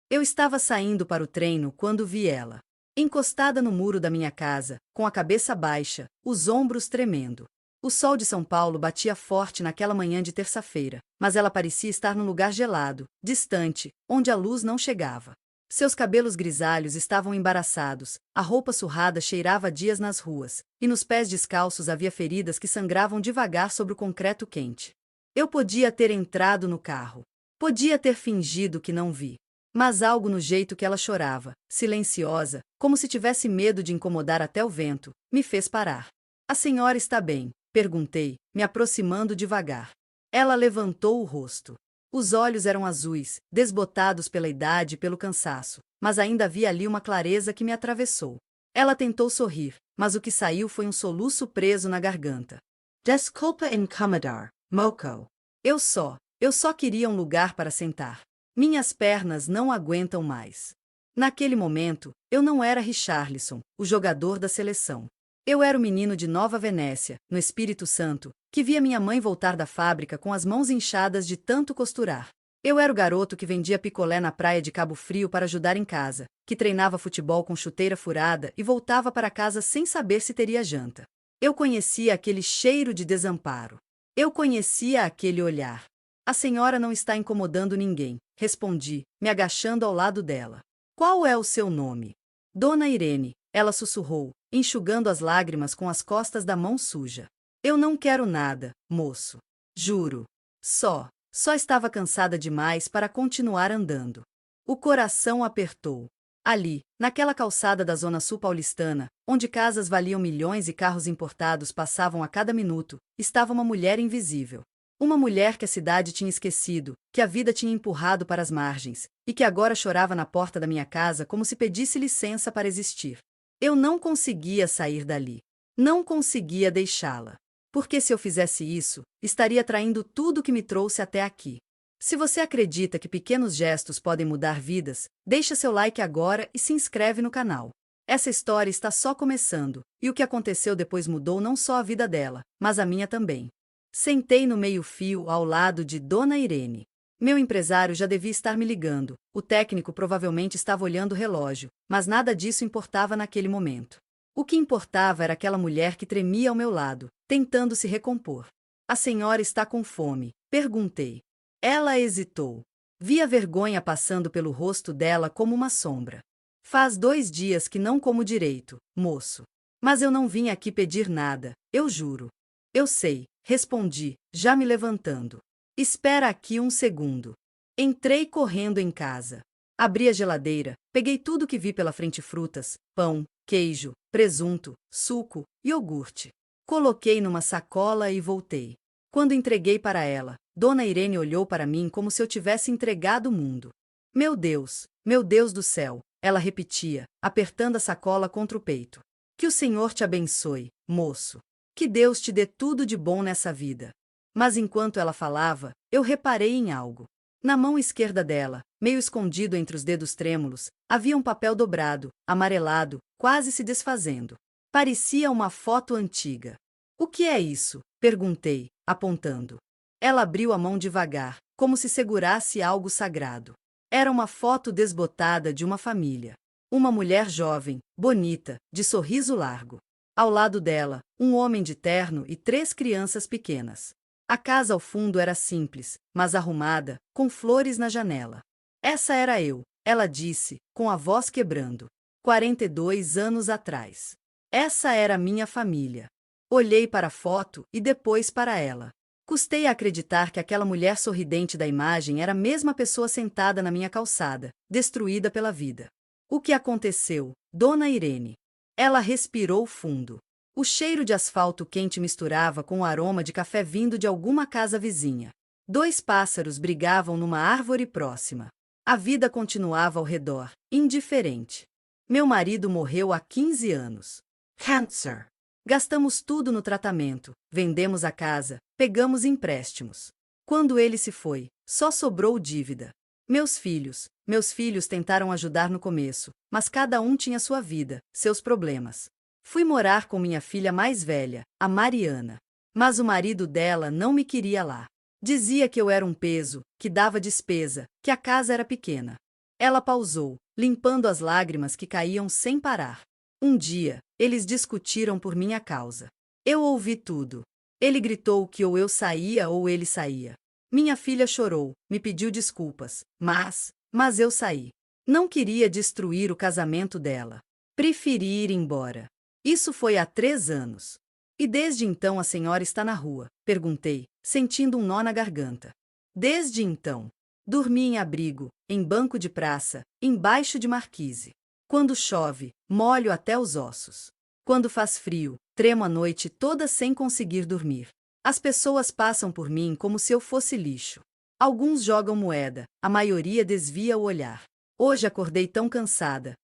Eu estava saindo para o treino quando vi ela. Encostada no muro da minha casa, com a cabeça baixa, os ombros tremendo. O sol de São Paulo batia forte naquela manhã de terça-feira, mas ela parecia estar num lugar gelado, distante, onde a luz não chegava. Seus cabelos grisalhos estavam embaraçados, a roupa surrada cheirava a dias nas ruas, e nos pés descalços havia feridas que sangravam devagar sobre o concreto quente. Eu podia ter entrado no carro. Podia ter fingido que não vi. Mas algo no jeito que ela chorava, silenciosa, como se tivesse medo de incomodar até o vento, me fez parar. A senhora está bem? Perguntei, me aproximando devagar. Ela levantou o rosto. Os olhos eram azuis, desbotados pela idade e pelo cansaço, mas ainda havia ali uma clareza que me atravessou. Ela tentou sorrir, mas o que saiu foi um soluço preso na garganta. Desculpa incomodar, Moko. Eu só queria um lugar para sentar. Minhas pernas não aguentam mais. Naquele momento, eu não era Richarlison, o jogador da seleção. Eu era o menino de Nova Venécia, no Espírito Santo, que via minha mãe voltar da fábrica com as mãos inchadas de tanto costurar. Eu era o garoto que vendia picolé na praia de Cabo Frio para ajudar em casa, que treinava futebol com chuteira furada e voltava para casa sem saber se teria janta. Eu conhecia aquele cheiro de desamparo. Eu conhecia aquele olhar. A senhora não está incomodando ninguém, respondi, me agachando ao lado dela. Qual é o seu nome? Dona Irene, ela sussurrou, enxugando as lágrimas com as costas da mão suja. Eu não quero nada, moço. Juro. Só estava cansada demais para continuar andando. O coração apertou. Ali, naquela calçada da zona sul paulistana, onde casas valiam milhões e carros importados passavam a cada minuto, estava uma mulher invisível. Uma mulher que a cidade tinha esquecido, que a vida tinha empurrado para as margens, e que agora chorava na porta da minha casa como se pedisse licença para existir. Eu não conseguia sair dali. Não conseguia deixá-la. Porque se eu fizesse isso, estaria traindo tudo que me trouxe até aqui. Se você acredita que pequenos gestos podem mudar vidas, deixa seu like agora e se inscreve no canal. Essa história está só começando, e o que aconteceu depois mudou não só a vida dela, mas a minha também. Sentei no meio-fio ao lado de Dona Irene. Meu empresário já devia estar me ligando, o técnico provavelmente estava olhando o relógio, mas nada disso importava naquele momento. O que importava era aquela mulher que tremia ao meu lado, tentando se recompor. A senhora está com fome? Perguntei. Ela hesitou. Vi a vergonha passando pelo rosto dela como uma sombra. Faz 2 dias que não como direito, moço. Mas eu não vim aqui pedir nada, eu juro. Eu sei, respondi, já me levantando. Espera aqui um segundo. Entrei correndo em casa. Abri a geladeira, peguei tudo que vi pela frente: frutas, pão, queijo, presunto, suco, iogurte. Coloquei numa sacola e voltei. Quando entreguei para ela, Dona Irene olhou para mim como se eu tivesse entregado o mundo. Meu Deus do céu, ela repetia, apertando a sacola contra o peito. Que o Senhor te abençoe, moço. Que Deus te dê tudo de bom nessa vida. Mas enquanto ela falava, eu reparei em algo. Na mão esquerda dela, meio escondido entre os dedos trêmulos, havia um papel dobrado, amarelado, quase se desfazendo. Parecia uma foto antiga. O que é isso? Perguntei, apontando. Ela abriu a mão devagar, como se segurasse algo sagrado. Era uma foto desbotada de uma família. Uma mulher jovem, bonita, de sorriso largo. Ao lado dela, um homem de terno e 3 crianças pequenas. A casa ao fundo era simples, mas arrumada, com flores na janela. Essa era eu, ela disse, com a voz quebrando. 42 anos atrás. Essa era minha família. Olhei para a foto e depois para ela. Custei a acreditar que aquela mulher sorridente da imagem era a mesma pessoa sentada na minha calçada, destruída pela vida. O que aconteceu, Dona Irene? Ela respirou fundo. O cheiro de asfalto quente misturava com o aroma de café vindo de alguma casa vizinha. 2 pássaros brigavam numa árvore próxima. A vida continuava ao redor, indiferente. Meu marido morreu há 15 anos. Câncer. Gastamos tudo no tratamento, vendemos a casa, pegamos empréstimos. Quando ele se foi, só sobrou dívida. Meus filhos tentaram ajudar no começo, mas cada um tinha sua vida, seus problemas. Fui morar com minha filha mais velha, a Mariana. Mas o marido dela não me queria lá. Dizia que eu era um peso, que dava despesa, que a casa era pequena. Ela pausou, limpando as lágrimas que caíam sem parar. Um dia, eles discutiram por minha causa. Eu ouvi tudo. Ele gritou que ou eu saía ou ele saía. Minha filha chorou, me pediu desculpas, mas eu saí. Não queria destruir o casamento dela. Preferi ir embora. Isso foi há 3 anos. E desde então a senhora está na rua? Perguntei, sentindo um nó na garganta. Desde então. Dormi em abrigo, em banco de praça, embaixo de marquise. Quando chove, molho até os ossos. Quando faz frio, tremo a noite toda sem conseguir dormir. As pessoas passam por mim como se eu fosse lixo. Alguns jogam moeda, a maioria desvia o olhar. Hoje acordei tão cansada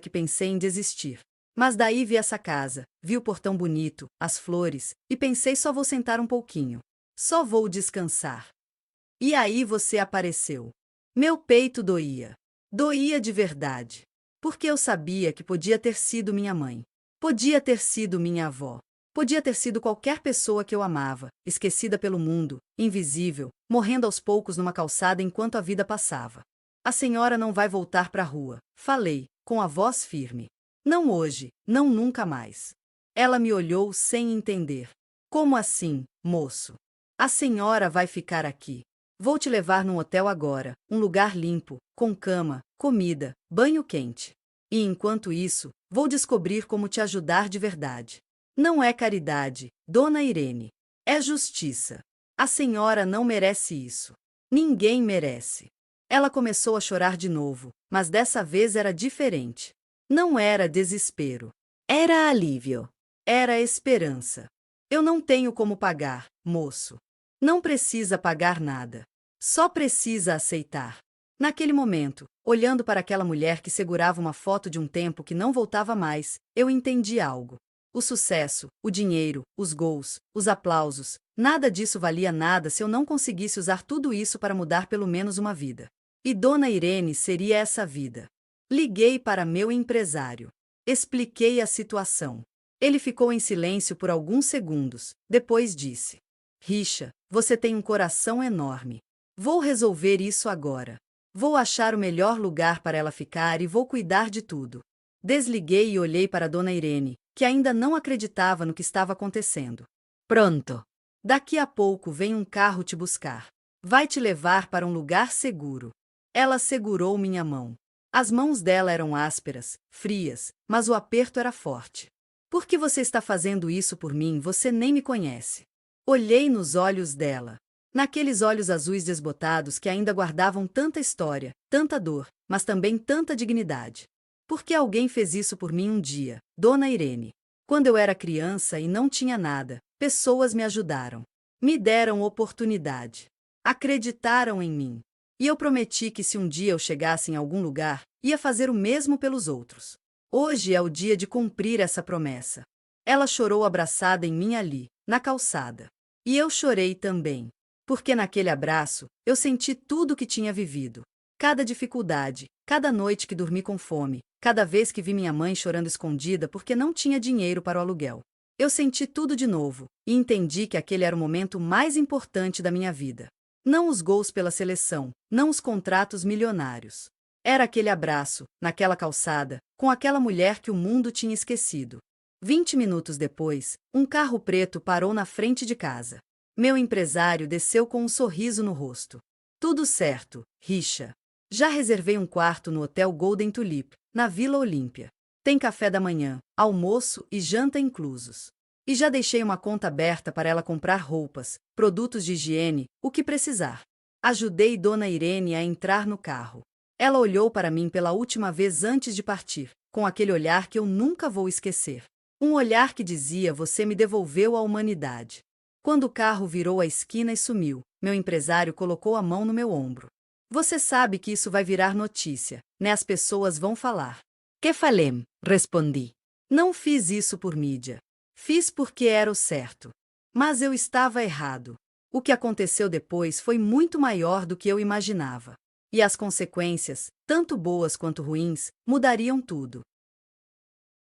que pensei em desistir. Mas daí vi essa casa, vi o portão bonito, as flores, e pensei só vou sentar um pouquinho. Só vou descansar. E aí você apareceu. Meu peito doía. Doía de verdade. Porque eu sabia que podia ter sido minha mãe. Podia ter sido minha avó. Podia ter sido qualquer pessoa que eu amava, esquecida pelo mundo, invisível, morrendo aos poucos numa calçada enquanto a vida passava. A senhora não vai voltar para a rua, falei, com a voz firme. Não hoje, não nunca mais. Ela me olhou sem entender. Como assim, moço? A senhora vai ficar aqui. Vou te levar num hotel agora, um lugar limpo, com cama, comida, banho quente. E enquanto isso, vou descobrir como te ajudar de verdade. Não é caridade, dona Irene. É justiça. A senhora não merece isso. Ninguém merece. Ela começou a chorar de novo, mas dessa vez era diferente. Não era desespero. Era alívio. Era esperança. Eu não tenho como pagar, moço. Não precisa pagar nada. Só precisa aceitar. Naquele momento, olhando para aquela mulher que segurava uma foto de um tempo que não voltava mais, eu entendi algo. O sucesso, o dinheiro, os gols, os aplausos, nada disso valia nada se eu não conseguisse usar tudo isso para mudar pelo menos uma vida. E Dona Irene seria essa vida. Liguei para meu empresário. Expliquei a situação. Ele ficou em silêncio por alguns segundos, depois disse: Richa, você tem um coração enorme. Vou resolver isso agora. Vou achar o melhor lugar para ela ficar e vou cuidar de tudo. Desliguei e olhei para Dona Irene, que ainda não acreditava no que estava acontecendo. Pronto. Daqui a pouco vem um carro te buscar. Vai te levar para um lugar seguro. Ela segurou minha mão. As mãos dela eram ásperas, frias, mas o aperto era forte. Por que você está fazendo isso por mim? Você nem me conhece. Olhei nos olhos dela. Naqueles olhos azuis desbotados que ainda guardavam tanta história, tanta dor, mas também tanta dignidade. Porque alguém fez isso por mim um dia, Dona Irene. Quando eu era criança e não tinha nada, pessoas me ajudaram. Me deram oportunidade. Acreditaram em mim. E eu prometi que se um dia eu chegasse em algum lugar, ia fazer o mesmo pelos outros. Hoje é o dia de cumprir essa promessa. Ela chorou abraçada em mim ali, na calçada. E eu chorei também. Porque naquele abraço, eu senti tudo o que tinha vivido. Cada dificuldade, cada noite que dormi com fome, cada vez que vi minha mãe chorando escondida porque não tinha dinheiro para o aluguel. Eu senti tudo de novo, e entendi que aquele era o momento mais importante da minha vida. Não os gols pela seleção, não os contratos milionários. Era aquele abraço, naquela calçada, com aquela mulher que o mundo tinha esquecido. 20 minutos depois, um carro preto parou na frente de casa. Meu empresário desceu com um sorriso no rosto. Tudo certo, Richa. Já reservei um quarto no Hotel Golden Tulip, na Vila Olímpia. Tem café da manhã, almoço e janta inclusos. E já deixei uma conta aberta para ela comprar roupas, produtos de higiene, o que precisar. Ajudei Dona Irene a entrar no carro. Ela olhou para mim pela última vez antes de partir, com aquele olhar que eu nunca vou esquecer. Um olhar que dizia: você me devolveu à humanidade. Quando o carro virou a esquina e sumiu, meu empresário colocou a mão no meu ombro. Você sabe que isso vai virar notícia, né? As pessoas vão falar. Que falem? Respondi. Não fiz isso por mídia. Fiz porque era o certo. Mas eu estava errado. O que aconteceu depois foi muito maior do que eu imaginava. E as consequências, tanto boas quanto ruins, mudariam tudo.